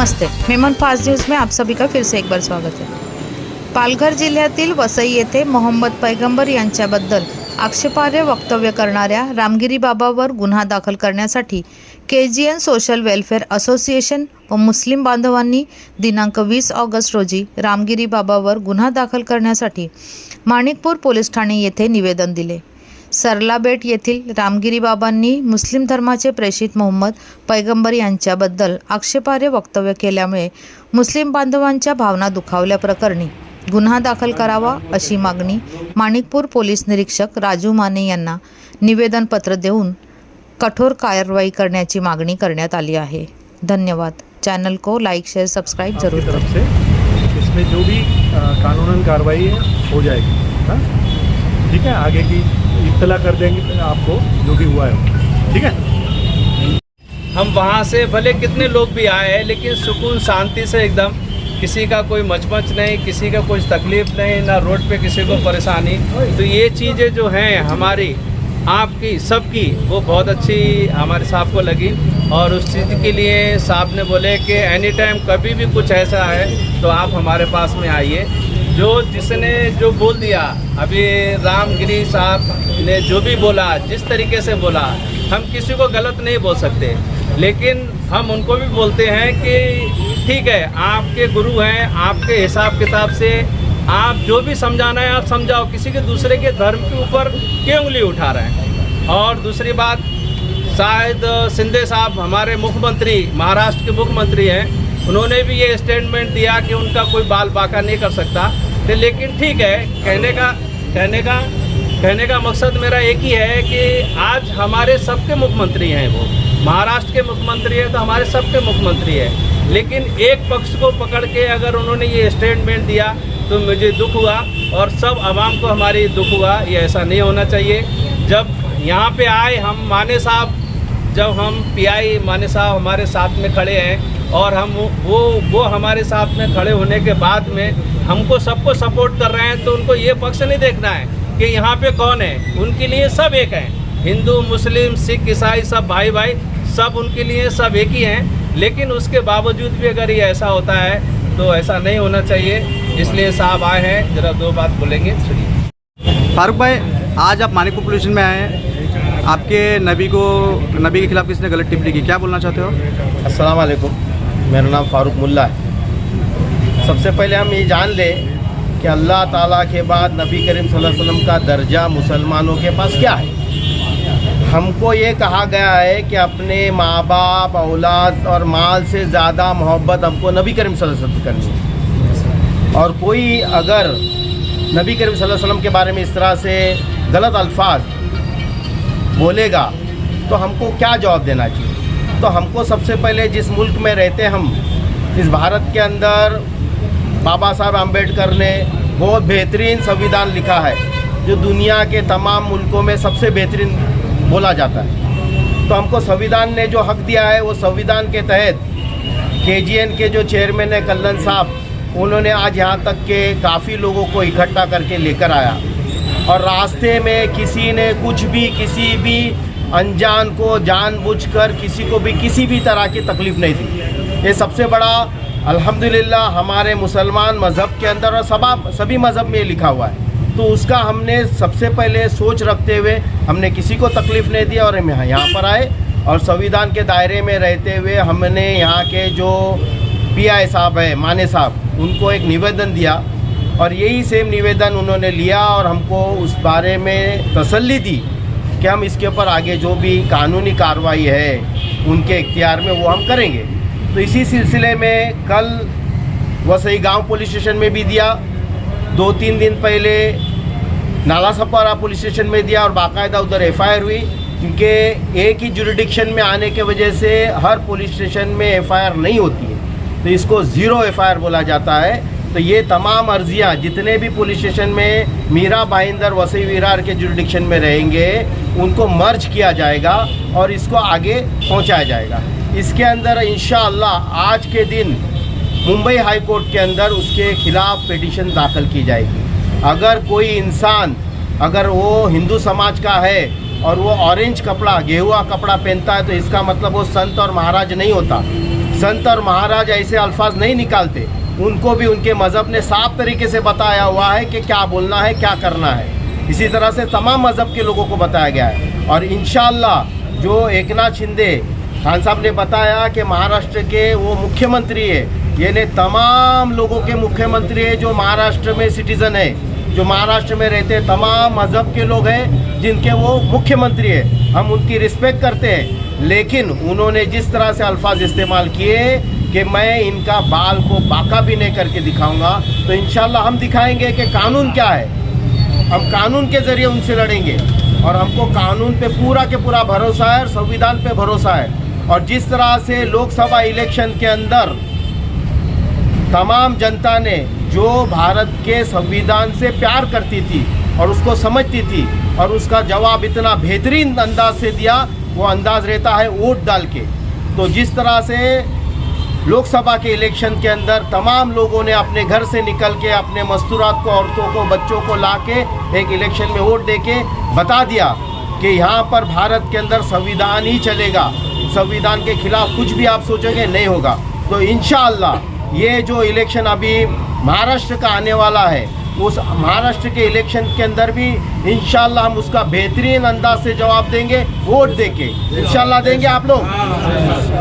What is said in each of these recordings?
नमस्ते, Memon fast news में आप सभी का फिर से एक बार स्वागत है। पालघर जिल्ह्यातील वसई येथे मोहम्मद पैगंबर यांच्याबद्दल आक्षेपार्ह वक्तव्य करणाऱ्या रामगिरी बाबावर गुन्हा दाखल करण्यासाठी KGN सोशल वेलफेअर असोसिएशन व मुस्लिम बांधवांनी दिनांक 20 ऑगस्ट रोजी रामगिरी बाबावर गुन्हा दाखल करण्यासाठी माणिकपूर पोलीस ठाणे येथे निवेदन दिले। सरलाबेट येथील रामगिरी बाबांनी मुस्लिम धर्माचे प्रेषित मोहम्मद पैगंबर यांच्याबद्दल आक्षेपार्ह वक्तव्य केल्यामुळे मुस्लिम बांधवांच्या भावना दुखावल्याप्रकरणी गुन्हा दाखल करावा अशी मागणी माणिकपूर पोलीस निरीक्षक राजू माने यांना निवेदन पत्र देऊन कठोर कारवाई करण्याची मागणी करण्यात आली आहे। धन्यवाद। चैनल को लाइक शेयर सब्सक्राइब जरूर करें। इसमें जो भी कानूनन कार्रवाई हो जाएगी। हाँ, ठीक है, आगे की इत्तला कर देंगे आपको जो भी हुआ है। ठीक है, हम वहाँ से भले कितने लोग भी आए हैं, लेकिन सुकून शांति से एकदम, किसी का कोई मचमच नहीं, किसी का कोई तकलीफ नहीं, ना रोड पे किसी को परेशानी। तो ये चीज़ें जो हैं हमारी, आपकी, सबकी, वो बहुत अच्छी हमारे साहब को लगी। और उस चीज़ के लिए साहब ने बोले कि एनी टाइम कभी भी कुछ ऐसा है तो आप हमारे पास में आइए। जो जिसने जो बोल दिया अभी, रामगिरी साहब ने जो भी बोला, जिस तरीके से बोला, हम किसी को गलत नहीं बोल सकते, लेकिन हम उनको भी बोलते हैं कि ठीक है, आपके गुरु हैं, आपके हिसाब किताब से आप जो भी समझाना है आप समझाओ, किसी के दूसरे के धर्म के ऊपर क्यों उंगली उठा रहे हैं। और दूसरी बात, शायद शिंदे साहब हमारे मुख्यमंत्री, महाराष्ट्र के मुख्यमंत्री हैं, उन्होंने भी ये स्टेटमेंट दिया कि उनका कोई बाल बाका नहीं कर सकता। तो लेकिन ठीक है, कहने का मकसद मेरा एक ही है कि आज हमारे सबके मुख्यमंत्री हैं, वो महाराष्ट्र के मुख्यमंत्री हैं तो हमारे सबके मुख्यमंत्री हैं। लेकिन एक पक्ष को पकड़ के अगर उन्होंने ये स्टेटमेंट दिया तो मुझे दुख हुआ और सब आवाम को हमारी दुख हुआ। ये ऐसा नहीं होना चाहिए। जब यहाँ पे आए हम, माने साहब, जब हम PI माने साहब हमारे साथ में खड़े हैं और हम वो हमारे साथ में खड़े होने के बाद में हमको सबको सपोर्ट कर रहे हैं, तो उनको ये पक्ष नहीं देखना है कि यहाँ पे कौन है। उनके लिए सब एक हैं, हिंदू, मुस्लिम, सिख, ईसाई, सब भाई भाई, सब उनके लिए सब एक ही हैं। लेकिन उसके बावजूद भी अगर ये ऐसा होता है तो ऐसा नहीं होना चाहिए। इसलिए साहब आए हैं, ज़रा दो बात बोलेंगे, सुनिए। फारूक भाई, आज आप माणिकपुर पुलिस स्टेशन में आए हैं, आपके नबी के खिलाफ किसने गलत टिप्पणी की, क्या बोलना चाहते हो? अस्सलाम वालेकुम, मेरा नाम फारूक मुल्ला है। सबसे पहले हम ये जान लें कि अल्लाह ताला के बाद नबी करीम सल्लल्लाहु अलैहि वसल्लम का दर्जा मुसलमानों के पास क्या है। हमको ये कहा गया है कि अपने माँ बाप, औलाद और माल से ज़्यादा मोहब्बत हमको नबी करीम सल्लल्लाहु अलैहि वसल्लम करनी है। और कोई अगर नबी करीम सल्लल्लाहु अलैहि वसल्लम के बारे में इस तरह से गलत अल्फाज बोलेगा तो हमको क्या जवाब देना चाहिए। तो हमको सबसे पहले, जिस मुल्क में रहते हम, इस भारत के अंदर बाबा साहब अम्बेडकर ने बहुत बेहतरीन संविधान लिखा है, जो दुनिया के तमाम मुल्कों में सबसे बेहतरीन बोला जाता है। तो हमको संविधान ने जो हक दिया है, वो संविधान के तहत KGN के जो चेयरमैन है कल्लन साहब, उन्होंने आज यहाँ तक के काफ़ी लोगों को इकट्ठा करके लेकर आया। और रास्ते में किसी ने कुछ भी, किसी भी अनजान को जानबूझकर किसी को भी किसी भी तरह की तकलीफ़ नहीं दी। ये सबसे बड़ा अल्हम्दुलिल्लाह हमारे मुसलमान मज़हब के अंदर और सभी मज़हब में लिखा हुआ है। तो उसका हमने सबसे पहले सोच रखते हुए हमने किसी को तकलीफ़ नहीं दी और हम यहाँ पर आए और संविधान के दायरे में रहते हुए हमने यहाँ के जो PI साहब है, माने साहब, उनको एक निवेदन दिया और यही सेम निवेदन उन्होंने लिया और हमको उस बारे में तसल्ली दी कि हम इसके ऊपर आगे जो भी कानूनी कार्रवाई है उनके इख्तियार में वो हम करेंगे। तो इसी सिलसिले में कल वसई गांव पुलिस स्टेशन में भी दिया, 2-3 दिन पहले नालासपारा पुलिस स्टेशन में दिया और बाकायदा उधर FIR हुई, क्योंकि एक ही जुरिडिक्शन में आने के वजह से हर पुलिस स्टेशन में FIR नहीं होती है, तो इसको 0 FIR बोला जाता है। तो ये तमाम अर्जियाँ जितने भी पुलिस स्टेशन में मीरा भाईंदर, वसई विरार के जुरिडिक्शन में रहेंगे, उनको मर्ज किया जाएगा और इसको आगे पहुंचाया जाएगा। इसके अंदर इंशाअल्लाह आज के दिन मुंबई हाई कोर्ट के अंदर उसके खिलाफ पिटीशन दाखिल की जाएगी। अगर कोई इंसान, अगर वो हिंदू समाज का है और वो ऑरेंज कपड़ा, गेहुआ कपड़ा पहनता है, तो इसका मतलब वो संत और महाराज नहीं होता। संत और महाराज ऐसे अल्फाज नहीं निकालते, उनको भी उनके मज़हब ने साफ तरीके से बताया हुआ है कि क्या बोलना है, क्या करना है। इसी तरह से तमाम मज़हब के लोगों को बताया गया है। और इंशाअल्लाह जो एकनाथ शिंदे खान साहब ने बताया कि महाराष्ट्र के वो मुख्यमंत्री है, यानी तमाम लोगों के मुख्यमंत्री है जो महाराष्ट्र में सिटीज़न है, जो महाराष्ट्र में रहते हैं, तमाम मज़हब के लोग हैं जिनके वो मुख्यमंत्री है। हम उनकी रिस्पेक्ट करते हैं, लेकिन उन्होंने जिस तरह से अल्फाज इस्तेमाल किए कि मैं इनका बाल को बाका भी नहीं करके दिखाऊंगा, तो इंशाल्लाह हम दिखाएंगे कि कानून क्या है। हम कानून के ज़रिए उनसे लड़ेंगे और हमको कानून पे पूरा के पूरा भरोसा है और संविधान पे भरोसा है। और जिस तरह से लोकसभा इलेक्शन के अंदर तमाम जनता ने जो भारत के संविधान से प्यार करती थी और उसको समझती थी और उसका जवाब इतना बेहतरीन अंदाज से दिया, वो अंदाज रहता है वोट डाल के। तो जिस तरह से लोकसभा के इलेक्शन के अंदर तमाम लोगों ने अपने घर से निकल के अपने मस्तूरात को, औरतों को, बच्चों को ला के एक इलेक्शन में वोट दे के बता दिया कि यहाँ पर भारत के अंदर संविधान ही चलेगा, संविधान के खिलाफ कुछ भी आप सोचोगे नहीं होगा। तो इंशाअल्लाह ये जो इलेक्शन अभी महाराष्ट्र का आने वाला है, उस महाराष्ट्र के इलेक्शन के अंदर भी इंशाअल्लाह हम उसका बेहतरीन अंदाज से जवाब देंगे, वोट देके इंशाअल्लाह देंगे आप लोग।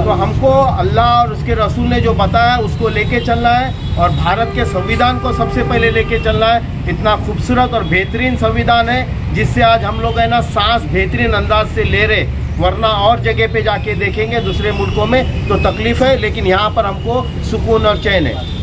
तो हमको अल्लाह और उसके रसूल ने जो बताया उसको लेके चलना है और भारत के संविधान को सबसे पहले लेके चलना है। इतना खूबसूरत और बेहतरीन संविधान है जिससे आज हम लोग है ना सांस बेहतरीन अंदाज से ले रहे, वरना और जगह पे जाके देखेंगे दूसरे मुल्कों में तो तकलीफ़ है, लेकिन यहाँ पर हमको सुकून और चैन है।